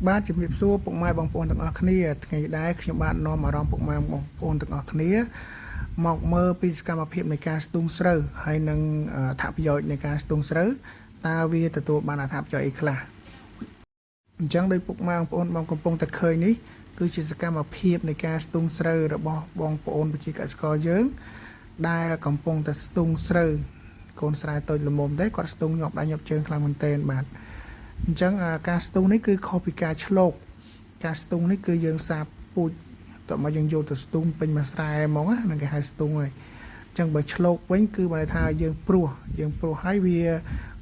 បាទជំរាបសួរពុកម៉ែបងប្អូនទាំងអស់គ្នាថ្ងៃដែរខ្ញុំបាទនាំអារម្មណ៍ពុកម៉ែបងប្អូនទាំងអស់គ្នាមកមើលពីសកម្មភាពនៃការស្ទូងស្រូវហើយនឹងអត្ថប្រយោជន៍នៃការស្ទូងស្រូវតើវាទទួលបានអត្ថប្រយោជន៍អីខ្លះអញ្ចឹងដោយពុកម៉ែបងប្អូនបងកំពុងតែឃើញនេះគឺជាសកម្មភាពនៃការស្ទូងស្រូវរបស់បងប្អូនប្រជាកសិករយើងដែលកំពុងតែស្ទូងស្រូវកូនស្រែតូចល្មមតែគាត់ស្ទូងញាប់ដៃញាប់ជើងខ្លាំងមែនទែនបាទអញ្ចឹងការស្ទូងនេះគឺខុសពីការឆ្លូកការស្ទូងនេះគឺយើងសាបពូជតើមកយើងយកទៅស្ទូងពេញមួយស្រែហ្មងណានឹងគេហៅស្ទូងហើយអញ្ចឹងបើឆ្លូកវិញគឺបើថាយើងព្រោះហើយវា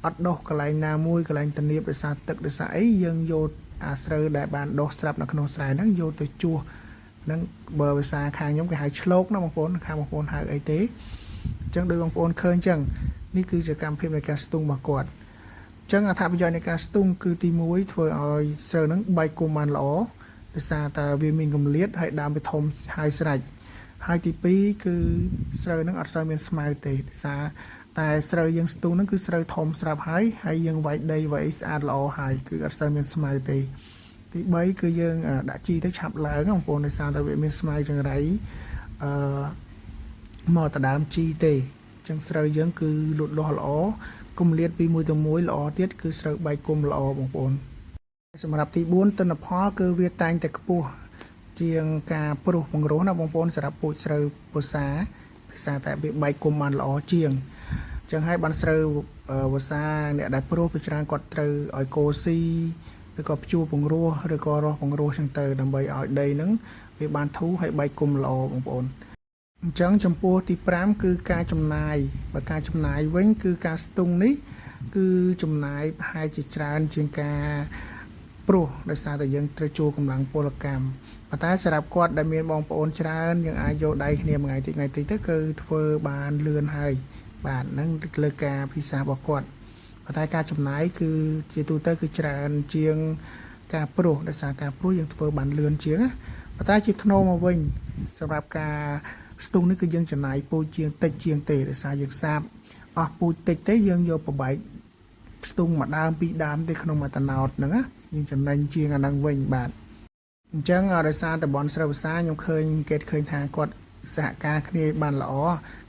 អត់ដុះកន្លែងណាមួយកន្លែងទំនាបដោយសារទឹកដោយសារអីយើងយកអាស្រូវដែលបានដុះស្រាប់នៅក្នុងស្រែហ្នឹងយកទៅជួសហ្នឹងបើភាសាខាងខ្ញុំគេហៅឆ្លូកណាបងប្អូនខាងបងប្អូនហៅអីទេអញ្ចឹងដោយបងប្អូនឃើញអញ្ចឹងនេះគឺជាកម្មវិធីនៃការស្ទូងរបស់គាត់ចឹងអត្ថប្រយោជន៍នៃការស្ទូងគឺទី1ធ្វើឲ្យស្រូវហ្នឹងបែកគុំបានល្អដោយសារតែវាមានកម្លាតហើយដើមវាធំហើយស្រេចហើយទី2គឺស្រូវហ្នឹងអត់សូវមានស្មៅទេដោយសារតែស្រូវយើងស្ទូងហ្នឹងគឺស្រូវធំស្រាប់ហើយយើងវាយដីវាយស្អាតល្អហើយគឺអត់សូវមានស្មៅទេទី3គឺយើងដាក់ជីទៅឆាប់ឡើងបងប្អូនដោយសារតែវាមានស្មៅចង្រៃមកទៅដើមជីទេចឹងស្រូវយើងគឺលូតលាស់ល្អគុំលាតពីមួយទៅមួយល្អទៀតគឺស្រូវបែកគុំល្អបងប្អូនសម្រាប់ទី4ទិន្នផលគឺវាតែងតែខ្ពស់ជាងការព្រុសបង្រោះណាបងប្អូនសម្រាប់ពូជស្រូវពុសាភាសាតែវាបែកគុំបានល្អជាងអញ្ចឹងហើយបានស្រូវពុសាអ្នកដែលព្រុសពីច្រើនគាត់ត្រូវឲ្យកូស៊ីឬក៏ភ្ជួរបង្រោះឬក៏រោះបង្រោះអញ្ចឹងទៅដើម្បីឲ្យដីហ្នឹងវាបានធូរហើយបែកគុំល្អបងប្អូនអញ្ចឹងចំពោះទី5គឺការចំណាយបើការចំណាយវិញគឺការស្ទូងនេះគឺចំណាយប្រហែលជាច្រើនជាងការព្រុសដោយសារតែយើងត្រូវជួលកម្លាំងពលកម្មប៉ុន្តែសម្រាប់គាត់ដែលមានបងប្អូនច្រើនយើងអាចយកដៃគ្នាមួយថ្ងៃតិចទៅគឺធ្វើបានលឿនហើយបាទហ្នឹងលើការពិសារបស់គាត់ប៉ុន្តែការចំណាយគឺជាទូទៅគឺច្រើនជាងការព្រុសដោយសារការព្រុសយើងធ្វើបានលឿនជាងណាប៉ុន្តែជាថ្នូរមកវិញសម្រាប់ការស្ទូងនេះគឺយើងចំណាយពូជជាងតិចជាងទេដោយសារយើងសាបអស់ពូជតិចទេយើងយកប្របែកស្ទូងមួយដើមពីរដើមទេក្នុងមួយតំណោតហ្នឹងណាយើងចំណេញជាងអាហ្នឹងវិញបាទអញ្ចឹងដោយសារតំបន់ស្រូវភាសាខ្ញុំឃើញគេឃើញថាគាត់សហការគ្នាបានល្អ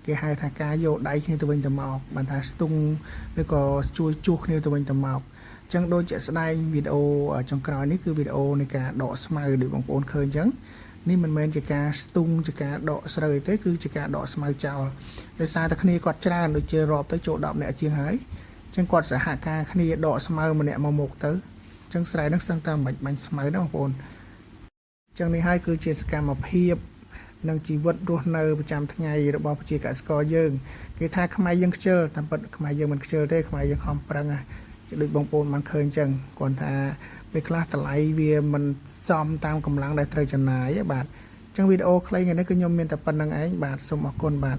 គេហៅថាការយកដៃគ្នាទៅវិញទៅមកបានថាស្ទូងឬក៏ជួយជួសគ្នាទៅវិញទៅមកអញ្ចឹងដូចជាស្ដែងវីដេអូចុងក្រោយនេះគឺវីដេអូនៃការដកស្មៅដូចបងប្អូនឃើញអញ្ចឹងនេះមិនមែនជាការស្ទូងជាការដកស្រូវទេគឺជាការដកស្មៅចោលដោយសារតែគ្នាគាត់ច្រើនដូចជារាប់ទៅចូល10នាក់ជាងហើយអញ្ចឹងគាត់សហការគ្នាដកស្មៅម្នាក់មកមុខទៅអញ្ចឹងស្រែហ្នឹងស្ទឹងតែមិនបាញ់ស្មៅណាបងប្អូនអញ្ចឹងនេះហើយគឺជាសកម្មភាពនិងជីវិតរស់នៅប្រចាំថ្ងៃរបស់ប្រជាកសិករយើងគេថាខ្មែរយើងខ្ជិលតែពិតខ្មែរយើងមិនខ្ជិលទេខ្មែរយើងខំប្រឹងជាដូចបងប្អូនបានឃើញអញ្ចឹងគាត់ថាពេលខ្លះតម្លៃវាមិនសមតាមកម្លាំងដែលត្រូវចំណាយបាទអញ្ចឹងវីដេអូខ្លីថ្ងៃនេះគឺខ្ញុំមានតែប៉ុណ្្នឹងឯងបាទសូមអរគុណបាទ